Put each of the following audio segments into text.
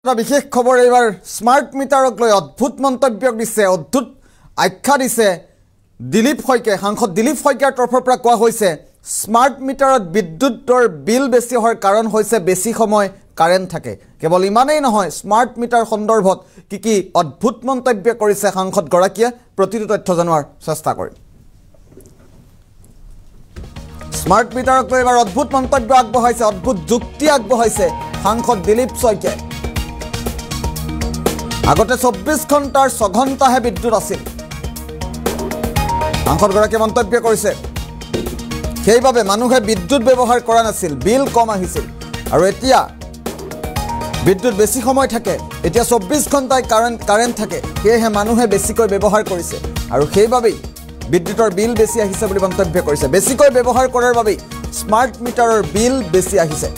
এটা বিশেষ খবৰ এইবাৰ স্মাৰ্ট মিটাৰক লৈ অদ্ভুত মন্তব্য দিছে অদ্ভুত আখ্যা দিছে দিলীপ শইকীয়া সাংসদ দিলীপ শইকীয়াৰ তৰফৰ পৰা কোৱা হৈছে স্মাৰ্ট মিটাৰত বিদ্যুতৰ বিল বেছি হোৱাৰ কাৰণ হৈছে বেছি সময় কাৰেণ্ট থাকে কেৱল ইমানেই নহয় স্মাৰ্ট মিটাৰ সন্দৰ্ভত কি অদ্ভুত মন্তব্য কৰিছে সাংসদ গৰাকীয়ে প্ৰতিটো তথ্য জানোৱাৰ চেষ্টা কৰিম স্মাৰ্ট মিটাৰক লৈ এইবাৰ অদ্ভুত মন্তব্য আগবঢ়াইছে অদ্ভুত যুক্তি আগবঢ়াইছে সাংসদ দিলীপ শইকীয়াই আগতে 24 ঘণ্টাৰ 6 ঘণ্টাহে বিদ্যুৎ আছিল সাংসদগৰাকীয়ে মন্তব্য কৰিছে সেইবাবে মানুহে বিদ্যুৎ ব্যৱহাৰ কৰা নাছিল বিল কম আহিছিল আৰু এতিয়া বিদ্যুৎ বেছি সময় থাকে এতিয়া 24 ঘণ্টাই কাৰেণ্ট থাকে সেয়েহে মানুহে বেছিকৈ ব্যৱহাৰ কৰিছে আৰু সেইবাবে বিদ্যুৎৰ বিল বেছি আহিছে বুলি মন্তব্য কৰিছে বেছিকৈ ব্যৱহাৰ কৰাৰ বাবে স্মাৰ্ট মিটাৰৰ বিল বেছি আহিছে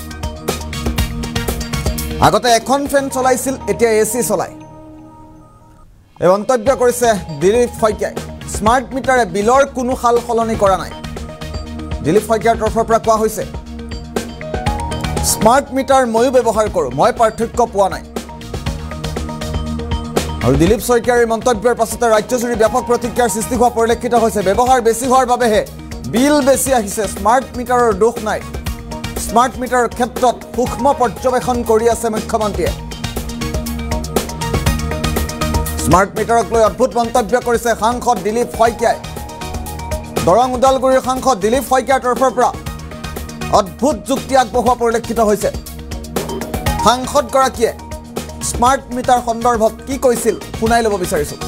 আগতে এখন ফেন চলাইছিল এতিয়া এসি চলায় এই মন্তব্য কৰিছে দিলীপ শইকীয়াই স্মাৰ্ট মিটাৰে বিলৰ কোনো হাল সলনি কৰা নাই দিলীপ শইকীয়াৰ তৰফৰ পৰা কোৱা হৈছে স্মাৰ্ট মিটাৰ ময়ো ব্যৱহাৰ কৰোঁ মই পাৰ্থক্য পোৱা নাই আৰু দিলীপ শইকীয়াৰ এই মন্তব্যৰ পাছতে ৰাজ্যজুৰি ব্যাপক প্ৰতিক্ৰিয়াৰ সৃষ্টি হোৱা পৰিলক্ষিত হৈছে ব্যৱহাৰ বেছি হোৱাৰ বাবেহে বিল বেছি আহিছে স্মাৰ্ট মিটাৰৰ দোষ নাই স্মাৰ্ট মিটাৰৰ ক্ষেত্ৰত সূক্ষ্ম পৰ্যবেক্ষণ কৰি আছে মুখ্যমন্ত্ৰীয়ে স্মাৰ্ট মিটাৰক লৈ অদ্ভুত মন্তব্য কৰিছে সাংসদ দিলীপ শইকীয়াই দৰং উদালগুৰিৰ সাংসদ দিলীপ শইকীয়াৰ তৰফৰ পৰা অদ্ভুত যুক্তি আগবঢ়োৱা পৰিলক্ষিত হৈছে সাংসদগৰাকীয়ে স্মাৰ্ট মিটাৰ সন্দৰ্ভত কি কৈছিল শুনাই ল'ব বিচাৰিছোঁ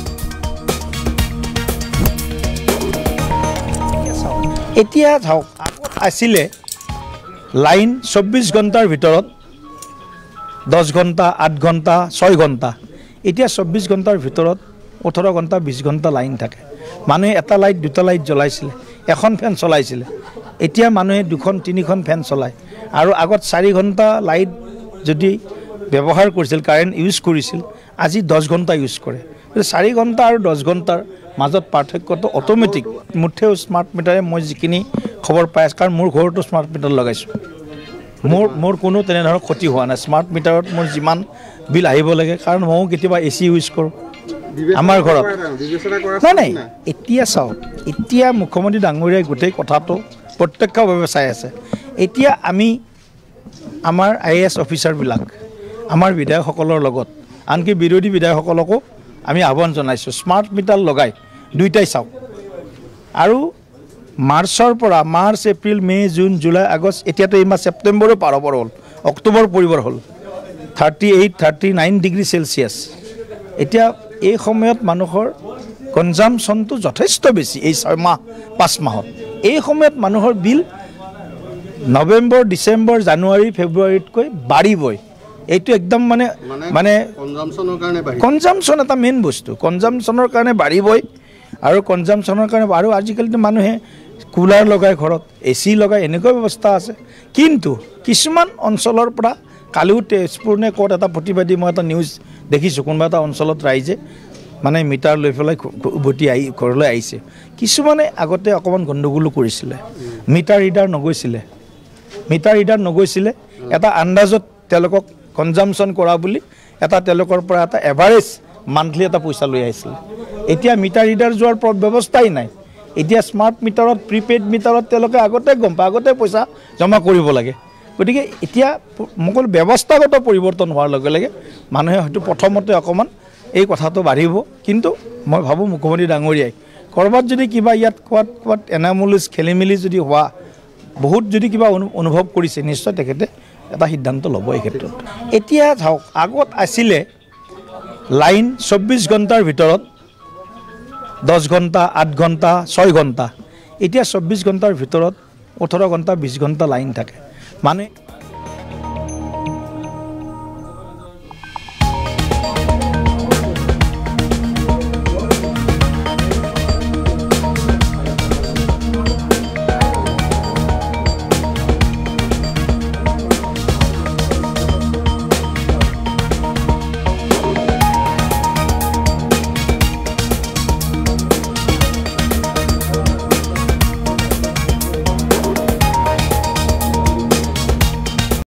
এতিয়া চাওক আগত আছিলে লাইন 24 ঘণ্টাৰ ভিতৰত 10 ঘণ্টা 8 ঘণ্টা 6 ঘণ্টা এতিয়া 24 ঘণ্টাৰ ভিতৰত 18 ঘণ্টা 20 ঘণ্টা লাইন থাকে মানুহে এটা লাইট দুটা লাইট জ্বলাইছিলে এখন ফেন চলাইছিলে এতিয়া মানুহে দুখন তিনিখন ফেন চলায় আৰু আগত 4 ঘণ্টা লাইট যদি ব্যৱহাৰ কৰিছিল কাৰেণ্ট ইউজ কৰিছিল আজি 10 ঘণ্টা ইউজ কৰে 4 ঘণ্টা আৰু 10 ঘণ্টাৰ মাজত পাৰ্থক্যটো অটোমেটিক মুঠেও স্মাৰ্ট মিটাৰে মই যিখিনি খবৰ পাই আছোঁ কাৰণ মোৰ ঘৰতো স্মাৰ্ট মিটাৰ লগাইছোঁ মোৰ কোনো তেনেধৰণৰ ক্ষতি হোৱা নাই স্মাৰ্ট মিটাৰত মোৰ যিমান বিল আহিব লাগে কাৰণ ময়ো কেতিয়াবা এসি ইউজ কৰোঁ আমাৰ ঘৰত নাই এতিয়া চাওক এতিয়া মুখ্যমন্ত্ৰী ডাঙৰীয়াই গোটেই কথাটো প্ৰত্যক্ষভাৱে চাই আছে এতিয়া আমি আমাৰ IAS অফিচাৰবিলাক আমাৰ বিধায়কসকলৰ লগত আনকি বিৰোধী বিধায়কসকলকো আমি আহ্বান জনাইছোঁ স্মাৰ্ট মিটাৰ লগাই দুইটাই চাওক আৰু মাৰ্চৰ পৰা March April May June July August এতিয়াতো এই মাহ ছেপ্টেম্বৰো পাৰ হ'ব হ'ল অক্টোবৰ পৰিবৰ হ'ল 38-39 ডিগ্ৰী চেলচিয়াছ এতিয়া এই সময়ত মানুহৰ কনজামশ্যনটো যথেষ্ট বেছি এই 6 মাহ 5 মাহত এই সময়ত মানুহৰ বিল নৱেম্বৰ ডিচেম্বৰ জানুৱাৰী ফেব্ৰুৱাৰীতকৈ বাঢ়িবই এইটো একদম মানে কনজামশ্যন এটা মেইন বস্তু কনজামশ্যনৰ কাৰণে বাঢ়িবই আৰু কনজামশ্যনৰ কাৰণে আৰু আজিকালিতো মানুহে কুলাৰ লগায় ঘৰত এসি লগায় এনেকুৱা ব্যৱস্থা আছে কিন্তু কিছুমান অঞ্চলৰ পৰা কালিও তেজপুৰ নে ক'ত এটা প্ৰতিবাদী মই এটা নিউজ দেখিছোঁ কোনোবা এটা অঞ্চলত ৰাইজে মানে মিটাৰ লৈ পেলাই উভতি ঘৰলৈ আহিছে কিছুমানে আগতে অকণমান গণ্ডগোলো কৰিছিলে মিটাৰ ৰিডাৰ নগৈছিলে এটা আন্দাজত তেওঁলোকক কনজামশ্যন কৰা বুলি এটা তেওঁলোকৰ পৰা এটা এভাৰেজ মান্থলি এটা পইচা লৈ আহিছিলে এতিয়া মিটাৰ ৰিডাৰ যোৱাৰ ব্যৱস্থাই নাই এতিয়া স্মাৰ্ট মিটাৰত প্ৰিপেইড মিটাৰত তেওঁলোকে আগতে গম পায় আগতে পইচা জমা কৰিব লাগে গতিকে এতিয়া সকলো ব্যৱস্থাগত পৰিৱৰ্তন হোৱাৰ লগে লগে মানুহে হয়তো প্ৰথমতে অকণমান এই কথাটো বাঢ়িব কিন্তু মই ভাবোঁ মুখ্যমন্ত্ৰী ডাঙৰীয়াই ক'ৰবাত যদি কিবা ইয়াত ক'ৰবাত এনামুলিছ খেলিমেলি যদি হোৱা বহুত যদি কিবা অনুভৱ কৰিছে নিশ্চয় তেখেতে এটা সিদ্ধান্ত ল'ব এই ক্ষেত্ৰত এতিয়া চাওক আগত আছিলে লাইন 24 ঘণ্টাৰ ভিতৰত 10 ঘণ্টা 8 ঘণ্টা 6 ঘণ্টা এতিয়া 24 ঘণ্টাৰ ভিতৰত 18 ঘণ্টা 20 ঘণ্টা লাইন থাকে মানে